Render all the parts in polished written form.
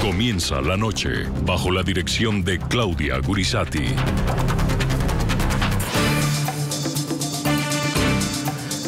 Comienza la noche bajo la dirección de Claudia Gurisati.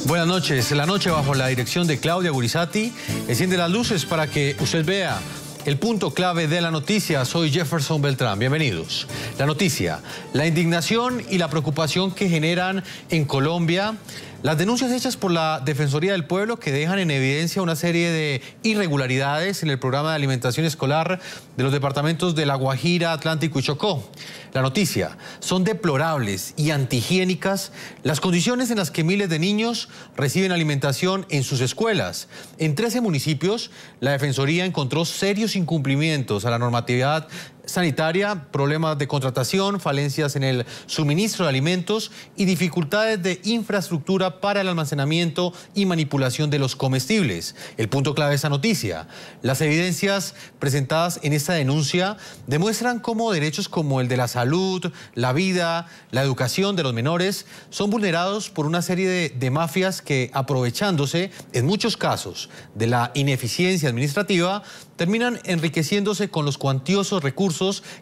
Buenas noches. La noche bajo la dirección de Claudia Gurisati enciende las luces para que usted vea el punto clave de la noticia. Soy Jefferson Beltrán. Bienvenidos. La noticia, la indignación y la preocupación que generan en Colombia las denuncias hechas por la Defensoría del Pueblo, que dejan en evidencia una serie de irregularidades en el programa de alimentación escolar de los departamentos de La Guajira, Atlántico y Chocó. La noticia, son deplorables y antihigiénicas las condiciones en las que miles de niños reciben alimentación en sus escuelas. En 13 municipios, la Defensoría encontró serios incumplimientos a la normatividad sanitaria, problemas de contratación, falencias en el suministro de alimentos y dificultades de infraestructura para el almacenamiento y manipulación de los comestibles. El punto clave de esta noticia, las evidencias presentadas en esta denuncia demuestran cómo derechos como el de la salud, la vida, la educación de los menores son vulnerados por una serie de mafias que, aprovechándose en muchos casos de la ineficiencia administrativa, terminan enriqueciéndose con los cuantiosos recursos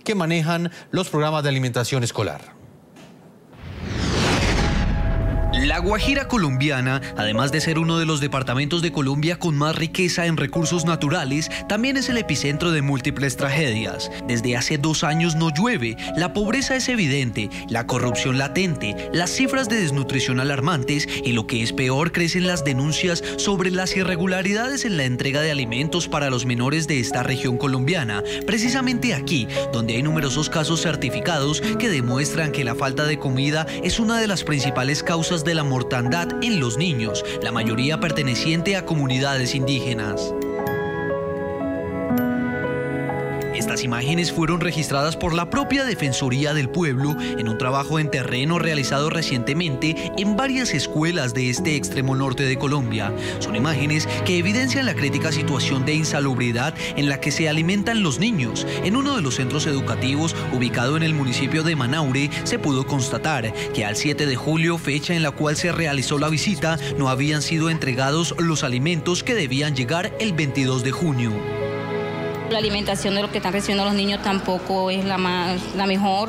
que manejan los programas de alimentación escolar. La Guajira colombiana, además de ser uno de los departamentos de Colombia con más riqueza en recursos naturales, también es el epicentro de múltiples tragedias. Desde hace 2 años no llueve, la pobreza es evidente, la corrupción latente, las cifras de desnutrición alarmantes y, lo que es peor, crecen las denuncias sobre las irregularidades en la entrega de alimentos para los menores de esta región colombiana, precisamente aquí, donde hay numerosos casos certificados que demuestran que la falta de comida es una de las principales causas de la mortandad en los niños, la mayoría perteneciente a comunidades indígenas. Estas imágenes fueron registradas por la propia Defensoría del Pueblo en un trabajo en terreno realizado recientemente en varias escuelas de este extremo norte de Colombia. Son imágenes que evidencian la crítica situación de insalubridad en la que se alimentan los niños. En uno de los centros educativos, ubicado en el municipio de Manaure, se pudo constatar que al 7 de julio, fecha en la cual se realizó la visita, no habían sido entregados los alimentos que debían llegar el 22 de junio. La alimentación de lo que están recibiendo los niños tampoco es la mejor,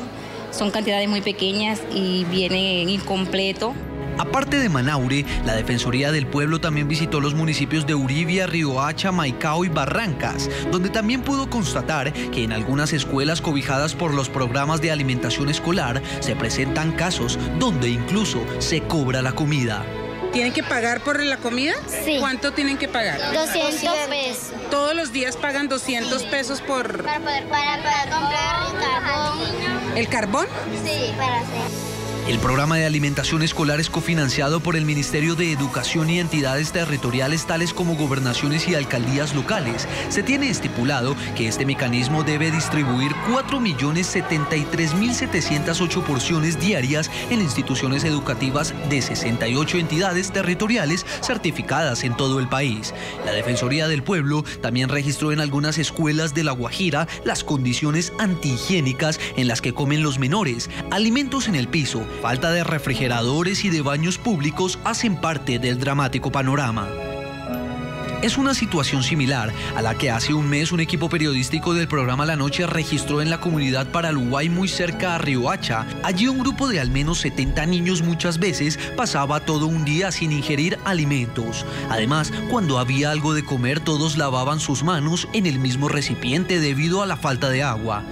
son cantidades muy pequeñas y viene incompleto. Aparte de Manaure, la Defensoría del Pueblo también visitó los municipios de Uribia, Riohacha, Maicao y Barrancas, donde también pudo constatar que en algunas escuelas cobijadas por los programas de alimentación escolar se presentan casos donde incluso se cobra la comida. ¿Tienen que pagar por la comida? Sí. ¿Cuánto tienen que pagar? 200 pesos. ¿Todos los días pagan 200 pesos por...? Para comprar el carbón. ¿El carbón? Sí, para hacer. El programa de alimentación escolar es cofinanciado por el Ministerio de Educación y entidades territoriales tales como gobernaciones y alcaldías locales. Se tiene estipulado que este mecanismo debe distribuir 4.073.708 porciones diarias en instituciones educativas de 68 entidades territoriales certificadas en todo el país. La Defensoría del Pueblo también registró en algunas escuelas de La Guajira las condiciones antihigiénicas en las que comen los menores, alimentos en el piso, falta de refrigeradores y de baños públicos hacen parte del dramático panorama. Es una situación similar a la que hace un mes un equipo periodístico del programa La Noche registró en la comunidad Paraluguay, muy cerca a Riohacha. Allí un grupo de al menos 70 niños muchas veces pasaba todo un día sin ingerir alimentos. Además, cuando había algo de comer, todos lavaban sus manos en el mismo recipiente debido a la falta de agua.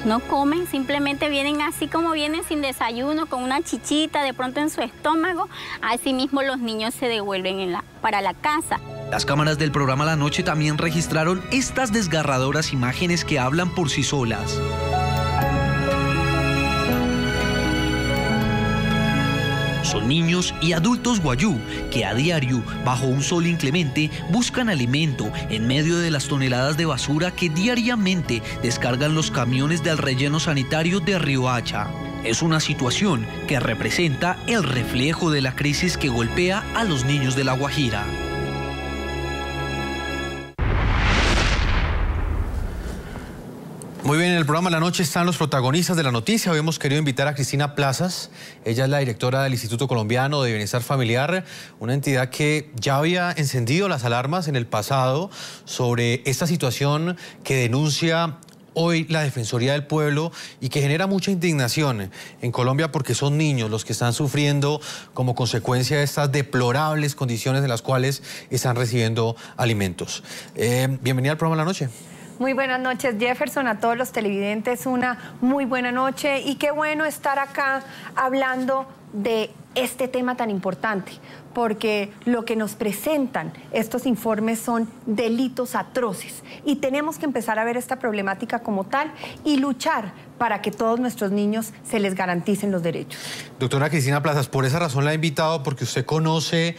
No comen, simplemente vienen así como vienen sin desayuno, con una chichita de pronto en su estómago. Así mismo los niños se devuelven para la casa. Las cámaras del programa La Noche también registraron estas desgarradoras imágenes que hablan por sí solas. Son niños y adultos guayú que a diario, bajo un sol inclemente, buscan alimento en medio de las toneladas de basura que diariamente descargan los camiones del relleno sanitario de Riohacha. Es una situación que representa el reflejo de la crisis que golpea a los niños de La Guajira. Muy bien, en el programa La Noche están los protagonistas de la noticia. Hoy hemos querido invitar a Cristina Plazas. Ella es la directora del Instituto Colombiano de Bienestar Familiar, una entidad que ya había encendido las alarmas en el pasado sobre esta situación que denuncia hoy la Defensoría del Pueblo y que genera mucha indignación en Colombia porque son niños los que están sufriendo como consecuencia de estas deplorables condiciones en las cuales están recibiendo alimentos. Bienvenida al programa La Noche. Muy buenas noches, Jefferson, a todos los televidentes, una muy buena noche y qué bueno estar acá hablando de este tema tan importante, porque lo que nos presentan estos informes son delitos atroces y tenemos que empezar a ver esta problemática como tal y luchar para que todos nuestros niños se les garanticen los derechos. Doctora Cristina Plazas, por esa razón la he invitado, porque usted conoce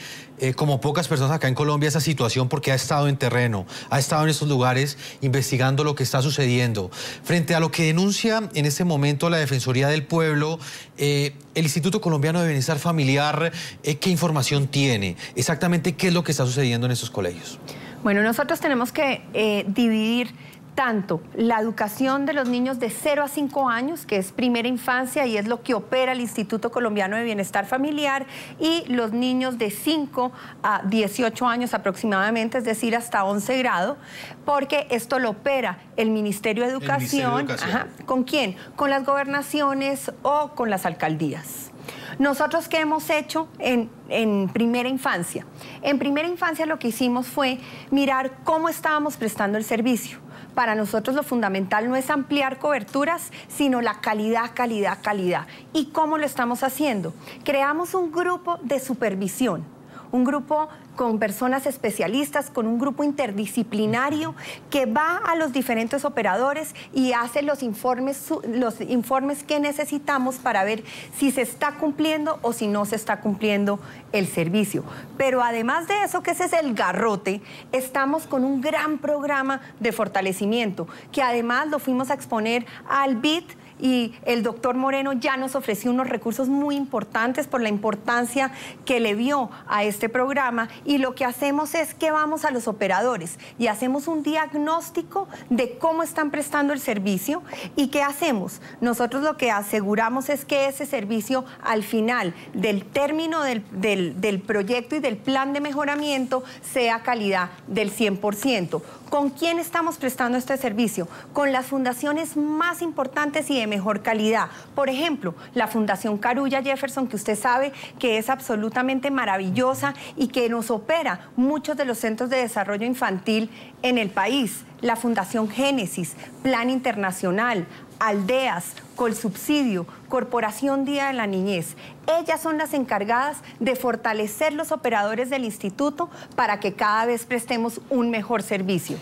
como pocas personas acá en Colombia esa situación, porque ha estado en terreno, ha estado en estos lugares investigando lo que está sucediendo. Frente a lo que denuncia en este momento la Defensoría del Pueblo, el Instituto Colombiano de Bienestar Familiar, ¿qué información tiene? Exactamente, ¿qué es lo que está sucediendo en estos colegios? Bueno, nosotros tenemos que dividir tanto la educación de los niños de 0 a 5 años, que es primera infancia y es lo que opera el Instituto Colombiano de Bienestar Familiar, y los niños de 5 a 18 años aproximadamente, es decir, hasta 11 grado, porque esto lo opera el Ministerio de Educación. Ajá. ¿Con quién? Con las gobernaciones o con las alcaldías. Nosotros, ¿qué hemos hecho en primera infancia? En primera infancia lo que hicimos fue mirar cómo estábamos prestando el servicio. Para nosotros lo fundamental no es ampliar coberturas, sino la calidad, calidad, calidad. ¿Y cómo lo estamos haciendo? Creamos un grupo de supervisión, un grupo con personas especialistas, con un grupo interdisciplinario que va a los diferentes operadores y hace los informes que necesitamos para ver si se está cumpliendo o si no se está cumpliendo el servicio. Pero además de eso, que ese es el garrote, estamos con un gran programa de fortalecimiento, que además lo fuimos a exponer al BID, y el doctor Moreno ya nos ofreció unos recursos muy importantes por la importancia que le vio a este programa, y lo que hacemos es que vamos a los operadores y hacemos un diagnóstico de cómo están prestando el servicio. ¿Y qué hacemos? Nosotros lo que aseguramos es que ese servicio al final del término del proyecto y del plan de mejoramiento sea calidad del 100%. ¿Con quién estamos prestando este servicio? Con las fundaciones más importantes y de mejor calidad. Por ejemplo, la Fundación Carulla, Jefferson, que usted sabe que es absolutamente maravillosa y que nos opera muchos de los centros de desarrollo infantil en el país. La Fundación Génesis, Plan Internacional, Aldeas, Colsubsidio, Corporación Día de la Niñez. Ellas son las encargadas de fortalecer los operadores del instituto para que cada vez prestemos un mejor servicio.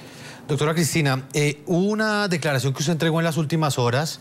Doctora Cristina, hubo una declaración que usted entregó en las últimas horas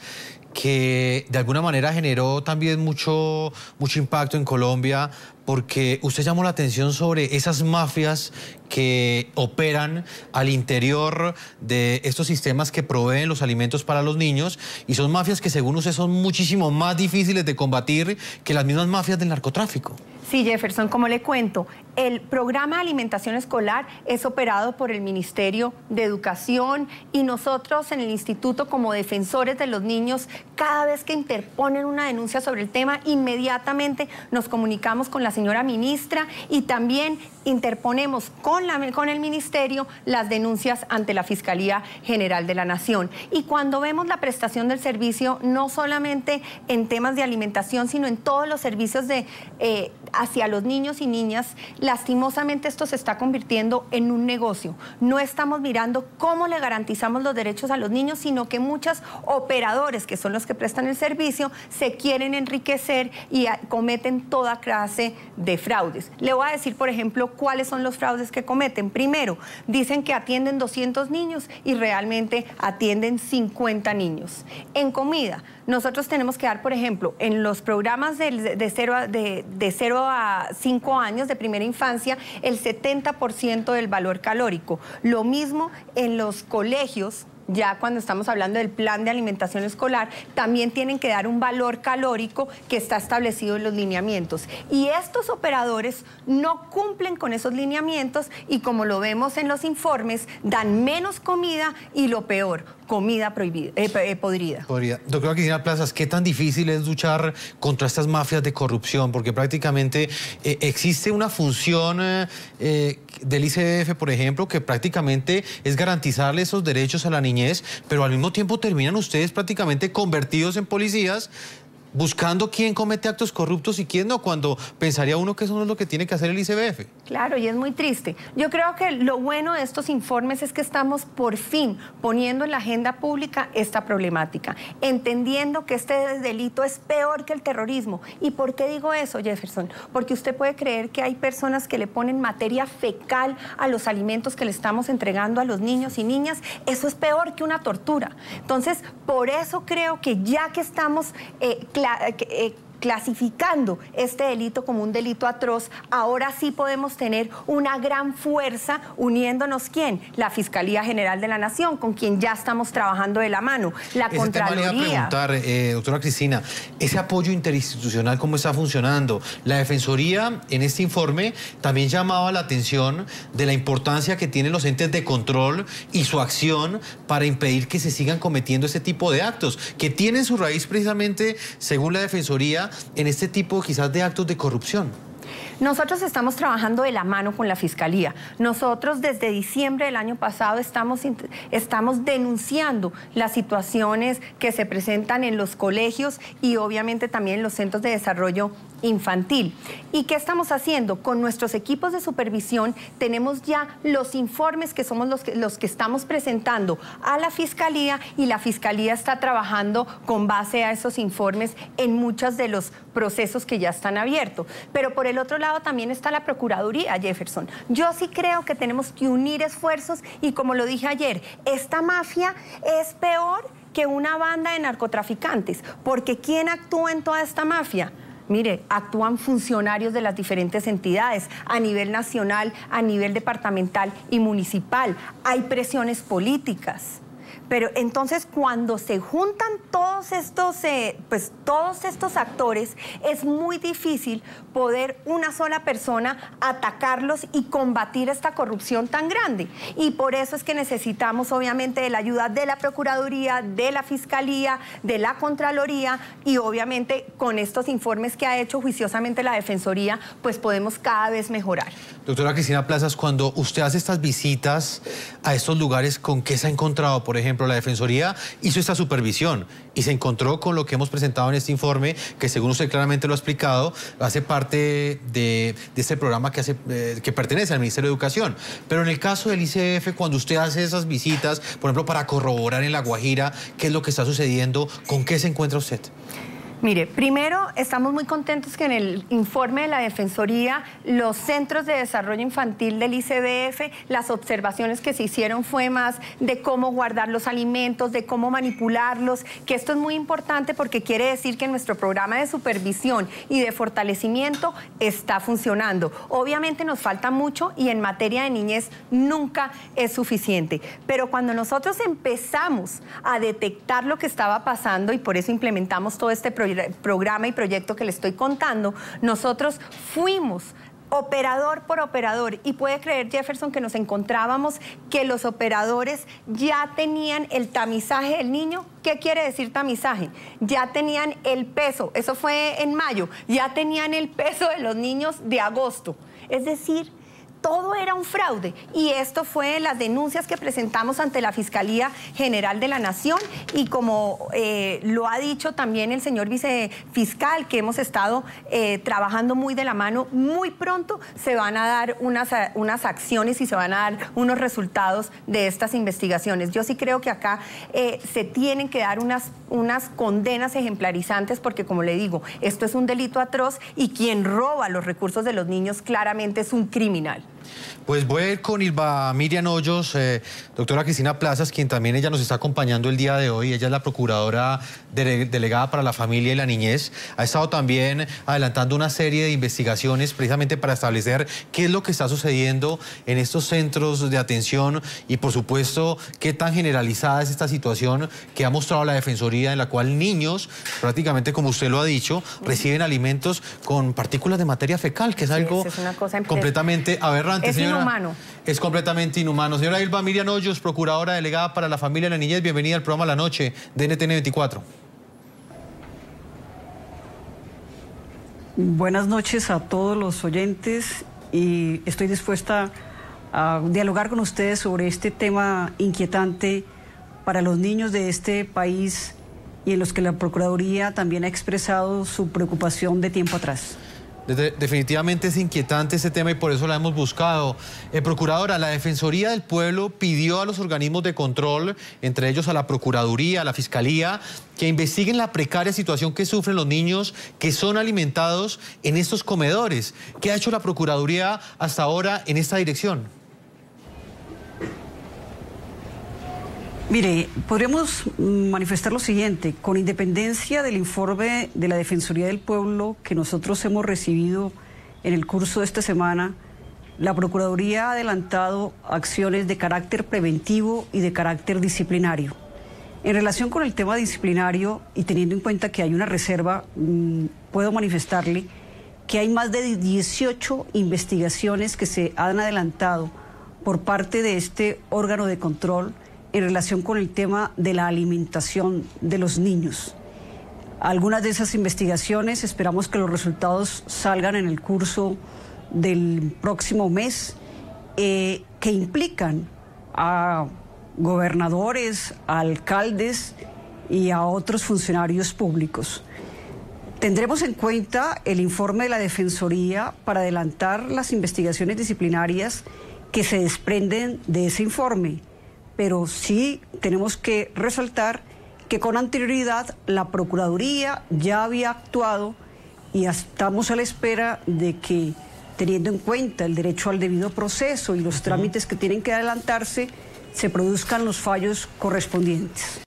que de alguna manera generó también mucho impacto en Colombia, porque usted llamó la atención sobre esas mafias que operan al interior de estos sistemas que proveen los alimentos para los niños, y son mafias que según usted son muchísimo más difíciles de combatir que las mismas mafias del narcotráfico. Sí, Jefferson, como le cuento, el programa de alimentación escolar es operado por el Ministerio de Educación, y nosotros en el instituto, como defensores de los niños, cada vez que interponen una denuncia sobre el tema, inmediatamente nos comunicamos con la señora ministra y también interponemos con el ministerio las denuncias ante la Fiscalía General de la Nación. Y cuando vemos la prestación del servicio, no solamente en temas de alimentación, sino en todos los servicios hacia los niños y niñas, lastimosamente esto se está convirtiendo en un negocio. No estamos mirando cómo le garantizamos los derechos a los niños, sino que muchos operadores, que son los que prestan el servicio, se quieren enriquecer y cometen toda clase de fraudes. Le voy a decir, por ejemplo, cuáles son los fraudes que cometen. Primero, dicen que atienden 200 niños y realmente atienden 50 niños. En comida, nosotros tenemos que dar, por ejemplo, en los programas de 0 a 5 años de primera infancia, el 70% del valor calórico. Lo mismo en los colegios, ya cuando estamos hablando del plan de alimentación escolar, también tienen que dar un valor calórico que está establecido en los lineamientos. Y estos operadores no cumplen con esos lineamientos y, como lo vemos en los informes, dan menos comida y, lo peor, comida podrida. Doctora Cristina Plazas, ¿qué tan difícil es luchar contra estas mafias de corrupción? Porque prácticamente existe una función del ICBF, por ejemplo, que prácticamente es garantizarle esos derechos a la niñez, pero al mismo tiempo terminan ustedes prácticamente convertidos en policías, buscando quién comete actos corruptos y quién no, cuando pensaría uno que eso no es lo que tiene que hacer el ICBF. Claro, y es muy triste. Yo creo que lo bueno de estos informes es que estamos por fin poniendo en la agenda pública esta problemática, entendiendo que este delito es peor que el terrorismo. ¿Y por qué digo eso, Jefferson? Porque usted puede creer que hay personas que le ponen materia fecal a los alimentos que le estamos entregando a los niños y niñas. Eso es peor que una tortura. Entonces, por eso creo que ya que estamos clasificando este delito como un delito atroz, ahora sí podemos tener una gran fuerza uniéndonos, ¿quién? La Fiscalía General de la Nación, con quien ya estamos trabajando de la mano, la Contraloría. Le iba a preguntar, doctora Cristina, ese apoyo interinstitucional, ¿cómo está funcionando? La Defensoría, en este informe, también llamaba la atención de la importancia que tienen los entes de control y su acción para impedir que se sigan cometiendo este tipo de actos, que tienen su raíz precisamente, según la Defensoría, en este tipo quizás de actos de corrupción. Nosotros estamos trabajando de la mano con la Fiscalía. Nosotros desde diciembre del año pasado estamos denunciando las situaciones que se presentan en los colegios y obviamente también en los centros de desarrollo infantil. ¿Y qué estamos haciendo? Con nuestros equipos de supervisión tenemos ya los informes que somos los que estamos presentando a la Fiscalía, y la Fiscalía está trabajando con base a esos informes en muchos de los procesos que ya están abiertos. Pero por el otro lado también está la Procuraduría, Jefferson. Yo sí creo que tenemos que unir esfuerzos y, como lo dije ayer, esta mafia es peor que una banda de narcotraficantes, porque ¿quién actúa en toda esta mafia? Mire, actúan funcionarios de las diferentes entidades, a nivel nacional, a nivel departamental y municipal. Hay presiones políticas. Pero entonces, cuando se juntan todos estos actores, es muy difícil poder una sola persona atacarlos y combatir esta corrupción tan grande. Y por eso es que necesitamos, obviamente, de la ayuda de la Procuraduría, de la Fiscalía, de la Contraloría, y obviamente con estos informes que ha hecho juiciosamente la Defensoría, pues podemos cada vez mejorar. Doctora Cristina Plazas, cuando usted hace estas visitas a estos lugares, ¿con qué se ha encontrado? Por ejemplo, la Defensoría hizo esta supervisión y se encontró con lo que hemos presentado en este informe, que según usted claramente lo ha explicado, hace parte de este programa que pertenece al Ministerio de Educación. Pero en el caso del ICBF, cuando usted hace esas visitas, por ejemplo, para corroborar en La Guajira qué es lo que está sucediendo, ¿con qué se encuentra usted? Mire, primero estamos muy contentos que en el informe de la Defensoría, los centros de desarrollo infantil del ICBF, las observaciones que se hicieron fue más de cómo guardar los alimentos, de cómo manipularlos, que esto es muy importante porque quiere decir que nuestro programa de supervisión y de fortalecimiento está funcionando. Obviamente nos falta mucho y en materia de niñez nunca es suficiente, pero cuando nosotros empezamos a detectar lo que estaba pasando, y por eso implementamos todo este programa y proyecto que le estoy contando, nosotros fuimos operador por operador, y puede creer, Jefferson, que nos encontrábamos que los operadores ya tenían el tamizaje del niño. ¿Qué quiere decir tamizaje? Ya tenían el peso, eso fue en mayo, ya tenían el peso de los niños de agosto. Es decir, todo era un fraude, y esto fue las denuncias que presentamos ante la Fiscalía General de la Nación, y como lo ha dicho también el señor vicefiscal, que hemos estado trabajando muy de la mano, muy pronto se van a dar unas acciones y se van a dar unos resultados de estas investigaciones. Yo sí creo que acá se tienen que dar unas condenas ejemplarizantes, porque, como le digo, esto es un delito atroz y quien roba los recursos de los niños claramente es un criminal. Pues voy a ir con Ilva Miriam Hoyos, doctora Cristina Plazas, quien también ella nos está acompañando el día de hoy. Ella es la procuradora delegada para la familia y la niñez. Ha estado también adelantando una serie de investigaciones precisamente para establecer qué es lo que está sucediendo en estos centros de atención y, por supuesto, qué tan generalizada es esta situación que ha mostrado la Defensoría, en la cual niños, prácticamente como usted lo ha dicho, reciben alimentos con partículas de materia fecal, que es algo completamente aberrante, señora. Inhumano. Es completamente inhumano. Señora Ilva Miriam Hoyos, procuradora delegada para la familia y la niñez, bienvenida al programa La Noche de NTN 24. Buenas noches a todos los oyentes y estoy dispuesta a dialogar con ustedes sobre este tema inquietante para los niños de este país y en los que la Procuraduría también ha expresado su preocupación de tiempo atrás. Definitivamente es inquietante este tema y por eso la hemos buscado. Procuradora, la Defensoría del Pueblo pidió a los organismos de control, entre ellos a la Procuraduría, a la Fiscalía, que investiguen la precaria situación que sufren los niños que son alimentados en estos comedores. ¿Qué ha hecho la Procuraduría hasta ahora en esta dirección? Mire, podríamos manifestar lo siguiente: con independencia del informe de la Defensoría del Pueblo que nosotros hemos recibido en el curso de esta semana, la Procuraduría ha adelantado acciones de carácter preventivo y de carácter disciplinario. En relación con el tema disciplinario y teniendo en cuenta que hay una reserva, puedo manifestarle que hay más de 18 investigaciones que se han adelantado por parte de este órgano de control en relación con el tema de la alimentación de los niños. Algunas de esas investigaciones esperamos que los resultados salgan en el curso del próximo mes, que implican a gobernadores, a alcaldes y a otros funcionarios públicos. Tendremos en cuenta el informe de la Defensoría para adelantar las investigaciones disciplinarias que se desprenden de ese informe. Pero sí tenemos que resaltar que con anterioridad la Procuraduría ya había actuado y estamos a la espera de que, teniendo en cuenta el derecho al debido proceso y los trámites que tienen que adelantarse, se produzcan los fallos correspondientes.